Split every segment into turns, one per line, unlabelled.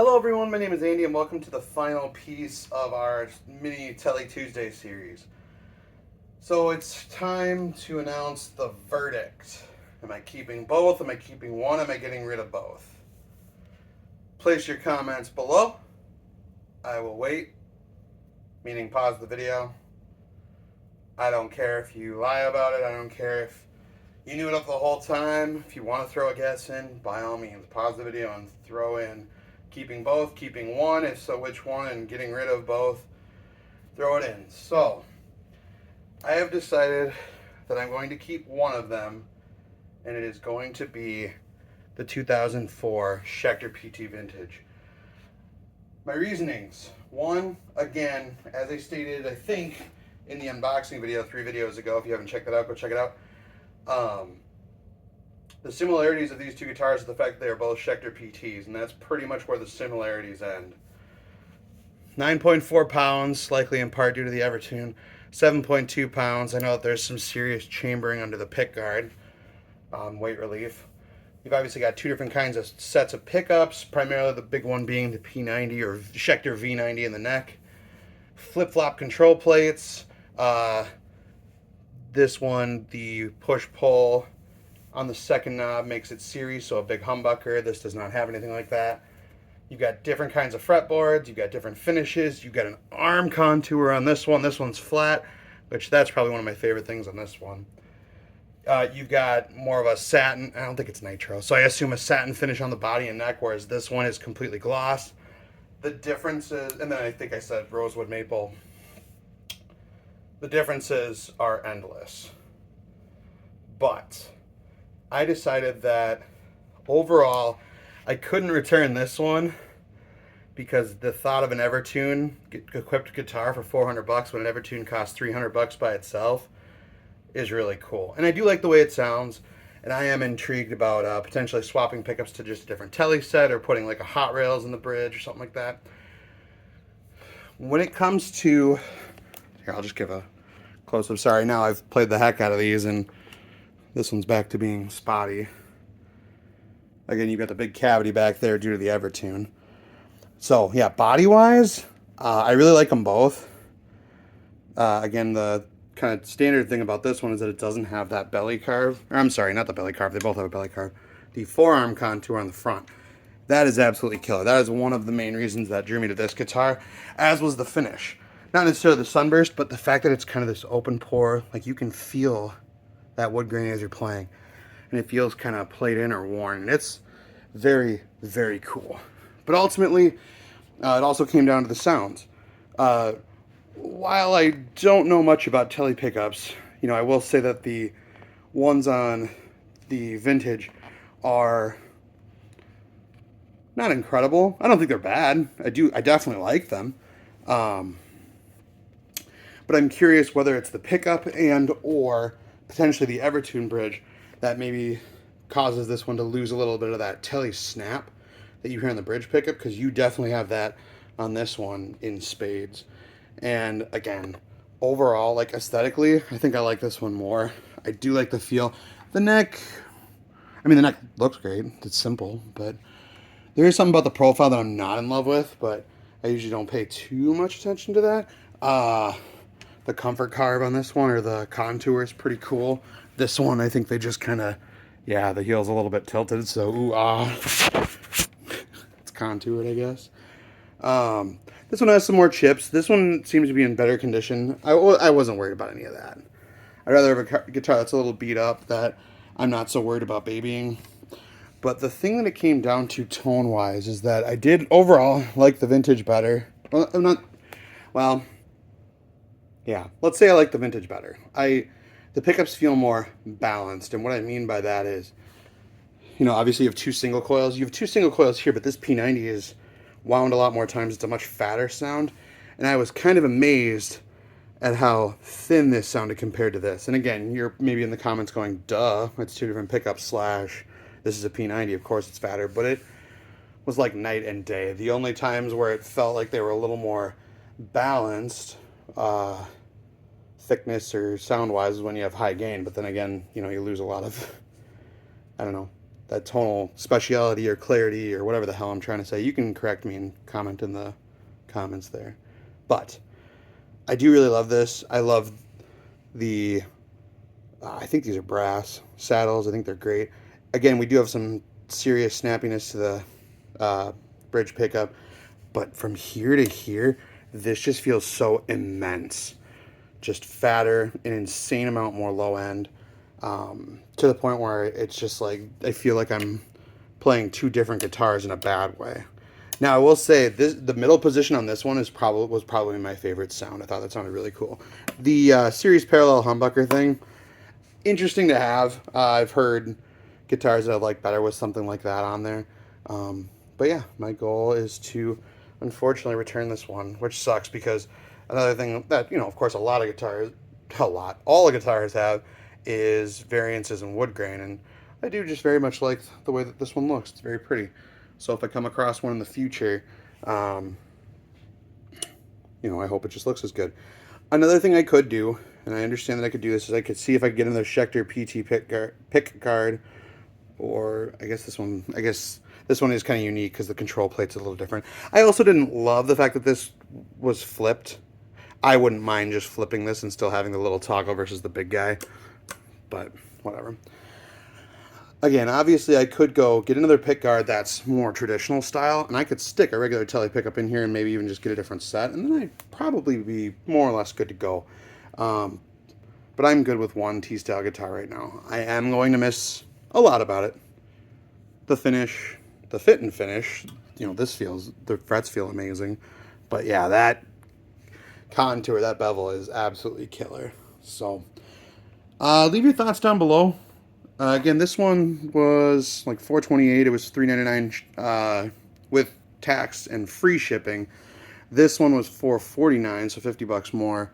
Hello everyone, my name is Andy and welcome to the final piece of our mini Tele Tuesday series. So it's time to announce the verdict. Am I keeping both? Am I keeping one? Am I getting rid of both? Place your comments below. I will wait, meaning pause the video. I don't care if you lie about it. I don't care if you knew it up the whole time. If you want to throw a guess in, by all means, pause the video and throw in keeping both, keeping one, if so which one, and getting rid of both, throw it in. So, I have decided that I'm going to keep one of them, and it is going to be the 2004 Schechter PT Vintage. My reasonings. One, again, as I stated, I think, in the unboxing video 3 videos ago. If you haven't checked that out, go check it out. The similarities of these two guitars is the fact that they are both Schechter PTs, and that's pretty much where the similarities end. 9.4 pounds, likely in part due to the Evertune. 7.2 pounds. I know that there's some serious chambering under the pick guard, weight relief. You've obviously got two different kinds of sets of pickups, primarily the big one being the P90 or Schechter V90 in the neck. Flip-flop control plates. This one, the push-pull on the second knob makes it series, so a big humbucker. This does not have anything like that. You've got different kinds of fretboards. You've got different finishes. You've got an arm contour on this one. This one's flat, which that's probably one of my favorite things on this one. You've got more of a satin. I don't think it's nitro, so I assume a satin finish on the body and neck, whereas this one is completely gloss. The differences, and then I think I said rosewood maple. The differences are endless. But I decided that overall, I couldn't return this one because the thought of an Evertune equipped guitar for $400 when an Evertune costs $300 by itself is really cool. And I do like the way it sounds, and I am intrigued about potentially swapping pickups to just a different Tele set or putting like a Hot Rails in the bridge or something like that. When it comes to, here, I'll just give a close-up. Sorry, now I've played the heck out of these and this one's back to being spotty. Again, you've got the big cavity back there due to the Evertune. So, yeah, body-wise, I really like them both. Again, the kind of standard thing about this one is that it doesn't have that belly carve. Or, I'm sorry, not the belly carve. They both have a belly carve. The forearm contour on the front. That is absolutely killer. That is one of the main reasons that drew me to this guitar, as was the finish. Not necessarily the sunburst, but the fact that it's kind of this open pore. Like, you can feel that wood grain as you're playing, and it feels kind of played in or worn, and it's very, very cool. But ultimately, it also came down to the sounds. While I don't know much about Tele pickups, you know, I will say that the ones on the Vintage are not incredible. I don't think they're bad. I definitely like them. But I'm curious whether it's the pickup and or potentially the Evertune bridge that maybe causes this one to lose a little bit of that Tele snap that you hear on the bridge pickup, because you definitely have that on this one in spades. And again, overall, like aesthetically, I think I like this one more. I do like the feel. The neck, I mean, the neck looks great. It's simple, but there is something about the profile that I'm not in love with, but I usually don't pay too much attention to that. The comfort carve on this one, or the contour, is pretty cool. This one, I think they just kind of, yeah, the heel's a little bit tilted, so it's contoured, I guess. This one has some more chips. This one seems to be in better condition. I wasn't worried about any of that. I'd rather have a guitar that's a little beat up that I'm not so worried about babying. But the thing that it came down to tone-wise is that I did overall like the Vintage better. Well, yeah, let's say I like the Vintage better. The pickups feel more balanced, and what I mean by that is, you know, obviously you have two single coils. You have two single coils here, but this P90 is wound a lot more times. It's a much fatter sound, and I was kind of amazed at how thin this sounded compared to this. And again, you're maybe in the comments going, duh, it's two different pickups slash this is a P90, of course it's fatter, but it was like night and day. The only times where it felt like they were a little more balanced thickness or sound wise is when you have high gain, but then again, you know, you lose a lot of, I don't know, that tonal speciality or clarity or whatever the hell I'm trying to say. You can correct me and comment in the comments there. But I do really love this. I love the, I think these are brass saddles. I think they're great. Again, we do have some serious snappiness to the bridge pickup, but from here to here, this just feels so immense. Just fatter, an insane amount more low end, to the point where it's just like, I feel like I'm playing two different guitars in a bad way. Now I will say this: the middle position on this one was probably my favorite sound. I thought that sounded really cool. The series parallel humbucker thing, interesting to have. I've heard guitars that I like better with something like that on there. But yeah, my goal is to unfortunately return this one, which sucks because another thing that, of course, all the guitars have is variances in wood grain, and I do just very much like the way that this one looks. It's very pretty. So if I come across one in the future, I hope it just looks as good. Another thing I could do, and I understand that I could do this, is I could see if I could get another Schechter PT pick guard, or I guess this one is kind of unique because the control plate's a little different. I also didn't love the fact that this was flipped. I wouldn't mind just flipping this and still having the little toggle versus the big guy, but whatever. Again, obviously I could go get another pick guard that's more traditional style, and I could stick a regular Tele pickup in here and maybe even just get a different set, and then I'd probably be more or less good to go. But I'm good with one T-style guitar right now. I am going to miss a lot about it. The finish, the fit and finish, the frets feel amazing. But yeah, that contour, that bevel is absolutely killer. So, leave your thoughts down below. Again, this one was like $428. It was $399 with tax and free shipping. This one was $449, so $50 more.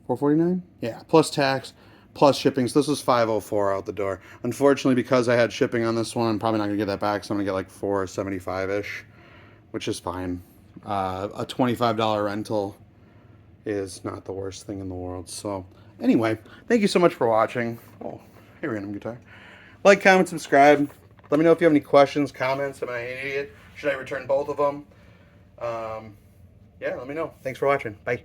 $449? Yeah, plus tax, plus shipping. So this was $504 out the door. Unfortunately, because I had shipping on this one, I'm probably not gonna get that back. So I'm gonna get like $475-ish, which is fine. A $25 rental is not the worst thing in the world. So anyway, thank you so much for watching. Oh, hey, random guitar. Like, comment, subscribe. Let me know if you have any questions, comments. Am I an idiot? Should I return both of them? Yeah, let me know. Thanks for watching. Bye.